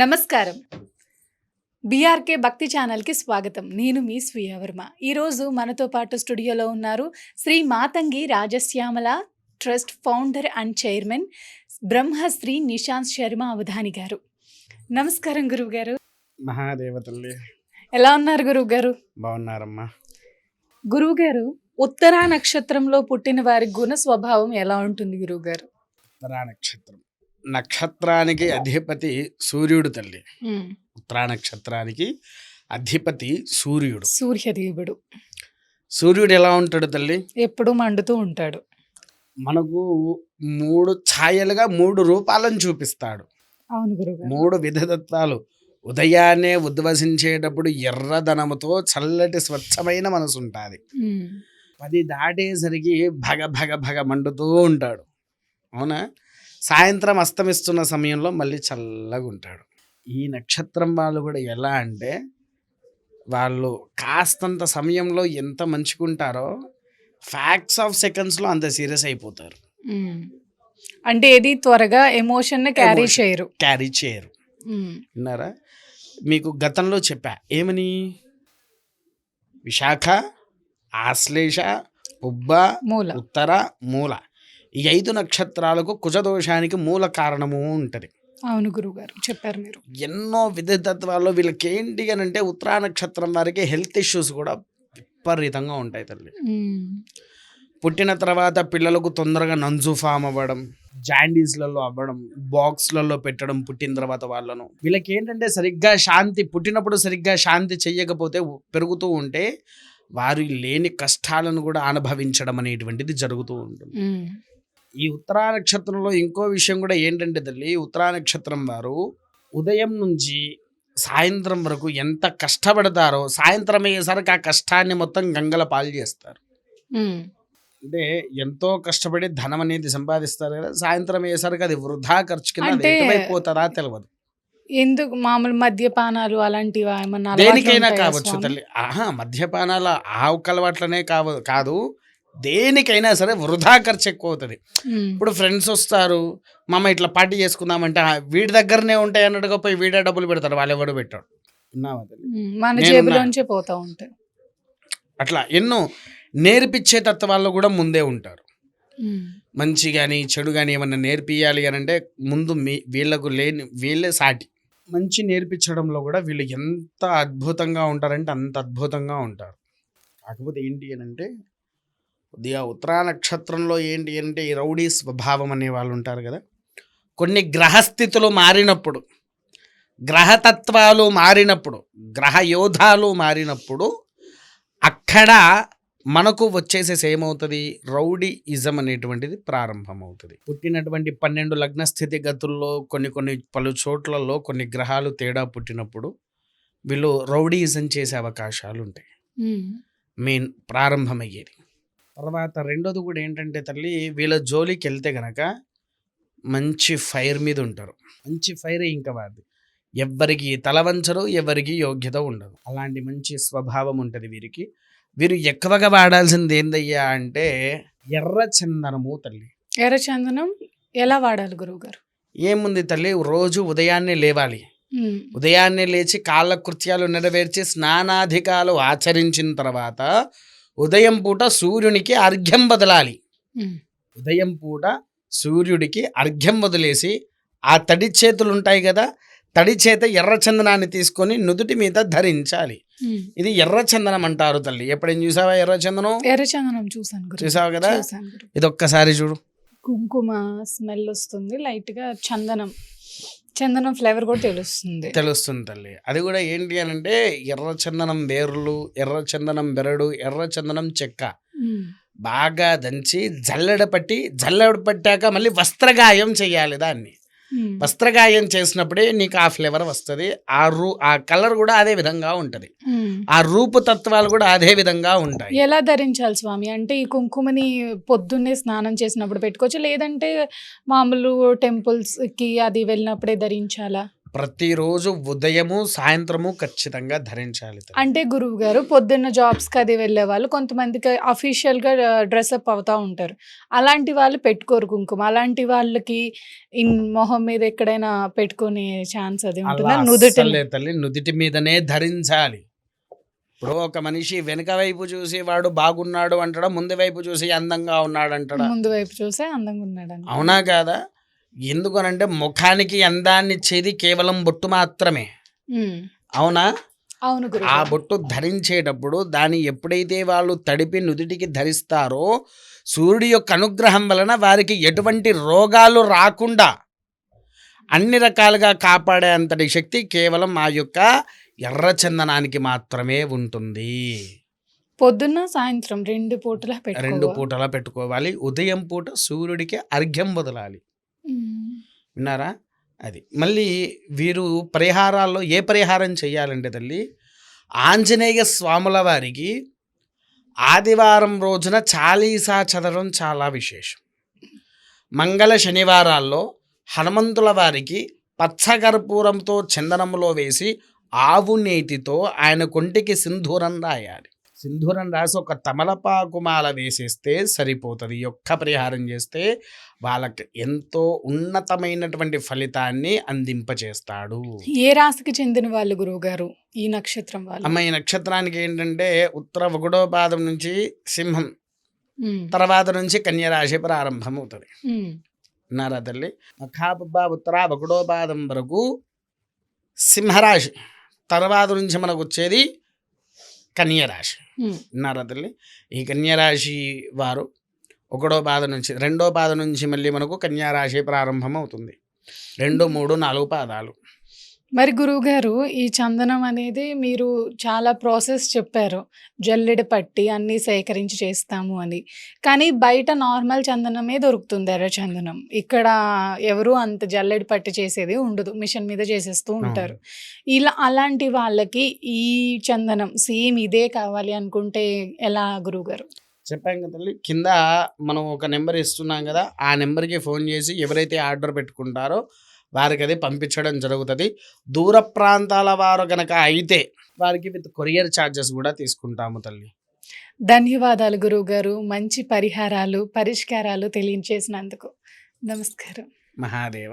నమస్కారం. బీఆర్కే భక్తి ఛానల్‌కి స్వాగతం. నేను మీ స్వీయవర్మ. ఈరోజు మనతో పాటు స్టూడియోలో ఉన్నారు Shri Matangi Rajashyamala trust founder and chairman Brahmashri Nishant Sharma Avadhani గారు. నమస్కారం గురువుగారు. మహాదేవతల్లి ఎలా ఉన్నారు గురువుగారు? బాగున్నారమ్మా. గురువుగారు, ఉత్తరా నక్షత్రంలో పుట్టిన వారి గుణ స్వభావం ఎలా ఉంటుంది గురువుగారు? ఉత్తరా నక్షత్రం నక్షత్రానికి అధిపతి సూర్యుడు తల్లి. ఉత్తరా నక్షత్రానికి అధిపతి సూర్యుడు. సూర్యదేవుడు. సూర్యుడు ఎలా ఉంటాడు తల్లి? ఎప్పుడూ మండుతూ ఉంటాడు. మనకు 3 ఛాయలుగా 3 రూపాలను చూపిస్తాడు. అవును గురువుగారు. 3 విధతత్వాలు. ఉదయాన్నే ఉద్వసించేటప్పుడు ఎర్రదనముతో చల్లటి స్వచ్ఛమైన మనసు ఉంటుంది. 10 దాటేసరికి భగ భగ భగ మండుతూ ఉంటాడు. అవునా? సాయంత్రం అస్తమిస్తున్న సమయంలో మళ్ళీ చల్లగా ఉంటాడు. ఈ నక్షత్రం వాళ్ళు కూడా ఎలా అంటే, వాళ్ళు కాస్తంత సమయంలో ఎంత మంచుకుంటారో ఫ్యాక్ట్స్ ఆఫ్ సెకండ్స్లో అంత సీరియస్ అయిపోతారు. అంటే ఏది త్వరగా ఎమోషన్ క్యారీ చేయరు. విన్నారా? మీకు గతంలో చెప్పా ఏమని, విశాఖ, ఆశ్లేష, పుబ్బ, ఉత్తర, మూల, ఈ 5 నక్షత్రాలకు కుజదోషానికి మూల కారణము ఉంటుంది. అవును గురువుగారు, చెప్పారు మీరు. ఎన్నో విధతత్వాల్లో వీళ్ళకి ఏంటి అని అంటే, ఉత్తరా నక్షత్రం వారికి హెల్త్ ఇష్యూస్ కూడా విపరీతంగా ఉంటాయి తల్లి. పుట్టిన తర్వాత పిల్లలకు తొందరగా నంజు ఫామ్ అవ్వడం, జాండీస్లలో అవ్వడం, బాక్స్లలో పెట్టడం పుట్టిన తర్వాత వాళ్ళను. వీళ్ళకి ఏంటంటే సరిగ్గా శాంతి, పుట్టినప్పుడు సరిగ్గా శాంతి చెయ్యకపోతే పెరుగుతూ ఉంటే వారు లేని కష్టాలను కూడా అనుభవించడం అనేటువంటిది జరుగుతూ ఉంటుంది. ఈ ఉత్తరా నక్షత్రంలో ఇంకో విషయం కూడా ఏంటంటే తల్లి, ఉత్తరా నక్షత్రం వారు ఉదయం నుంచి సాయంత్రం వరకు ఎంత కష్టపడతారో సాయంత్రం అయ్యేసరికి ఆ కష్టాన్ని మొత్తం గంగల పాలు చేస్తారు. అంటే ఎంతో కష్టపడి ధనం అనేది సంపాదిస్తారు కదా, సాయంత్రం అయ్యేసరికి అది వృధా ఖర్చు కింద ఎటువైపోతారా తెలియదు. ఎందుకు మామూలు మద్యపానాలు అలాంటివా ఏమన్నా? దేనికైనా కావచ్చు తల్లి. మద్యపానాల ఆవుకు అలవాట్లనే కాదు, దేనికైనా సరే వృధా ఖర్చు ఎక్కువ అవుతుంది. ఇప్పుడు ఫ్రెండ్స్ వస్తారు, మామ ఇట్లా పార్టీ చేసుకుందామంటే వీడి దగ్గరనే ఉంటాయి అన్నట్టుగా పోయి వీడే డబ్బులు పెడతాడు, వాళ్ళు ఎవడు పెట్టాడు. మన జేబులోంచే పోతా ఉంటాయి. అట్లా ఎన్నో నేర్పించే తత్వాల్లో కూడా ముందే ఉంటారు. మంచి కానీ చెడు కానీ ఏమన్నా నేర్పియాలి అని అంటే ముందు వీళ్ళకు వీళ్ళే సాటి. మంచి నేర్పించడంలో కూడా వీళ్ళు ఎంత అద్భుతంగా ఉంటారంటే అంత అద్భుతంగా ఉంటారు. కాకపోతే ఏంటి అని అంటే, కొద్దిగా ఉత్తరా నక్షత్రంలో ఏంటి అంటే ఈ రౌడీ స్వభావం అనే వాళ్ళు ఉంటారు కదా, కొన్ని గ్రహస్థితులు మారినప్పుడు, గ్రహతత్వాలు మారినప్పుడు, గ్రహ యోధాలు మారినప్పుడు అక్కడ మనకు వచ్చేసేసి ఏమవుతుంది, రౌడీ ఇజం అనేటువంటిది ప్రారంభమవుతుంది. పుట్టినటువంటి 12 లగ్న స్థితి గతుల్లో కొన్ని పలు చోట్లలో కొన్ని గ్రహాలు తేడా పుట్టినప్పుడు వీళ్ళు రౌడీయిజం చేసే అవకాశాలు ఉంటాయి. మెయిన్ ప్రారంభమయ్యేది. తర్వాత రెండోది కూడా ఏంటంటే తల్లి, వీళ్ళ జోలికి వెళ్తే గనక మంచి ఫైర్ మీద ఉంటారు. మంచి ఫైర్ ఇంకా వారిది. ఎవ్వరికి తలవంచరు, ఎవరికి యోగ్యత ఉండదు. అలాంటి మంచి స్వభావం ఉంటుంది వీరికి. వీరు ఎక్కువగా వాడాల్సింది ఏందయ్యా అంటే ఎర్ర చందనము తల్లి. ఎర్ర చందనం ఎలా వాడాలి గురువు గారు? ఏముంది తల్లి, రోజు ఉదయాన్నే లేవాలి. ఉదయాన్నే లేచి కాళ్ళ కృత్యాలు నెరవేర్చి స్నానాధికాలు ఆచరించిన తర్వాత ఉదయం పూట సూర్యునికి అర్ఘ్యం వదలాలి. ఉదయం పూట సూర్యుడికి అర్ఘ్యం వదిలేసి ఆ తడి చేతులు ఉంటాయి కదా, తడి చేత ఎర్ర చందనాన్ని తీసుకొని నుదుటి మీద ధరించాలి. ఇది ఎర్ర చందనం అంటారు తల్లి. ఎప్పుడేం చూసావా ఎర్ర చందనం? ఎర్ర చందనం చూసావు కదా, ఇది ఒక్కసారి చూడు. కుంకుమ స్మెల్ వస్తుంది, లైట్ గా చందనం ఫ్లేవర్ కూడా తెలుస్తుంది తల్లి. అది కూడా ఏంటి అని అంటే ఎర్ర చందనం వేర్లు, ఎర్ర చందనం బెరడు, ఎర్ర చందనం చెక్క బాగా దంచి జల్లెడ పట్టాక మళ్ళీ వస్త్రగాయం చెయ్యాలి. దాన్ని వస్త్రగాయం చేసినప్పుడే నీకు ఆ ఫ్లేవర్ వస్తుంది. ఆ కలర్ కూడా అదే విధంగా ఉంటది. ఆ రూపు తత్వాలు కూడా అదే విధంగా ఉంటాయి. ఎలా ధరించాలి స్వామి? అంటే ఈ కుంకుమని పొద్దున్నే స్నానం చేసినప్పుడు పెట్టుకోవచ్చు, లేదంటే మామూలు టెంపుల్స్ కి అది వెళ్ళినప్పుడే ధరించాలా? ప్రతిరోజు ఉదయము సాయంత్రము ఖచ్చితంగా ధరించాలి తల్లి. అంటే గురువు గారు పొద్దున్న జాబ్స్కి అది వెళ్ళే వాళ్ళు కొంతమందికి అఫీషియల్గా డ్రెస్అప్ అవుతా ఉంటారు. అలాంటి వాళ్ళు పెట్టుకోరు కుంకుమ. అలాంటి వాళ్ళకి మొహం మీద ఎక్కడైనా పెట్టుకునే ఛాన్స్ అది అలా ఉంటుందా? నుదుటి అస్సలే తల్లి, నుదిటి మీదనే ధరించాలి. ఇప్పుడు ఒక మనిషి వెనుక వైపు చూసి వాడు బాగున్నాడు అంటాడా, ముందు వైపు చూసి అందంగా ఉన్నాడు అంటాడా? ముందు వైపు చూసే అందంగా ఉన్నాడు. అవునా కాదా? ఎందుకనంటే ముఖానికి అందాన్ని ఇచ్చేది కేవలం బొట్టు మాత్రమే. అవునా? అవును గురువు ఆ గారు. బొట్టు ధరించేటప్పుడు దాన్ని ఎప్పుడైతే వాళ్ళు తడిపి నుదిటికి ధరిస్తారో సూర్యుడి యొక్క అనుగ్రహం వలన వారికి ఎటువంటి రోగాలు రాకుండా అన్ని రకాలుగా కాపాడే అంతటి శక్తి కేవలం ఆ యొక్క ఎర్ర చందనానికి మాత్రమే ఉంటుంది. పొద్దున్న సాయంత్రం 2 పూటలా 2 పెట్టుకోవాలి. పూటలా పెట్టుకోవాలి. ఉదయం పూట సూర్యుడికి అర్ఘ్యం వదలాలి. విన్నారా? అది. మళ్ళీ వీరు పరిహారాల్లో ఏ పరిహారం చేయాలంటే తల్లి, ఆంజనేయ స్వాముల వారికి ఆదివారం రోజున చాలీసా చదవడం చాలా విశేషం. మంగళ శనివారాల్లో హనుమంతుల వారికి పచ్చకర్పూరంతో చందనములో వేసి ఆవు నేతితో ఆయన కొంటికి సింధూరం రాయాలి. సింధూరం రాసి ఒక తమలపాకు మాల వేసేస్తే సరిపోతుంది. ఈ ఒక్క పరిహారం చేస్తే వాళ్ళకి ఎంతో ఉన్నతమైనటువంటి ఫలితాన్ని అందింపచేస్తాడు. ఏ రాశికి చెందిన వాళ్ళు గురువు గారు ఈ నక్షత్రం వాళ్ళు? అమ్మ, ఈ నక్షత్రానికి ఏంటంటే ఉత్తర 1వ పాదం నుంచి సింహం, తర్వాత నుంచి కన్య రాశి ప్రారంభం అవుతుంది. విన్నారా తల్లి? మఖాబుబ్బా ఉత్తర 1వ పాదం వరకు సింహరాశి, తర్వాత నుంచి మనకు వచ్చేది కన్యరాశి. విన్నారా తల్లి? ఈ కన్యరాశి వారు 1వ పాదం నుంచి 2వ పాదం నుంచి మళ్ళీ మనకు కన్యారాశి ప్రారంభం అవుతుంది. 2, 3, 4 పాదాలు. మరి గురువుగారు ఈ చందనం అనేది మీరు చాలా ప్రాసెస్ చెప్పారు. జల్లెడ పట్టి అన్నీ సేకరించి చేస్తాము అని. కానీ బయట నార్మల్ చందనమే దొరుకుతుంది, ఎర్ర చందనం. ఇక్కడ ఎవరు అంత జల్లెడ పట్టి చేసేది ఉండదు. మిషన్ మీద చేసేస్తూ ఉంటారు. అలాంటి వాళ్ళకి ఈ చందనం సేమ్ ఇదే కావాలి అనుకుంటే ఎలా గురువుగారు? చెప్పాం కదా తల్లి, కింద మనం ఒక నెంబర్ ఇస్తున్నాం కదా, ఆ నెంబర్కి ఫోన్ చేసి ఎవరైతే ఆర్డర్ పెట్టుకుంటారో వారికి అది పంపించడం జరుగుతుంది. దూర ప్రాంతాల వారు కనుక అయితే వారికి విత్ కొరియర్ ఛార్జెస్ కూడా తీసుకుంటాము తల్లి. ధన్యవాదాలు గురువుగారు. మంచి పరిష్కారాలు తెలియచేసినందుకు. నమస్కారం. మహాదేవ.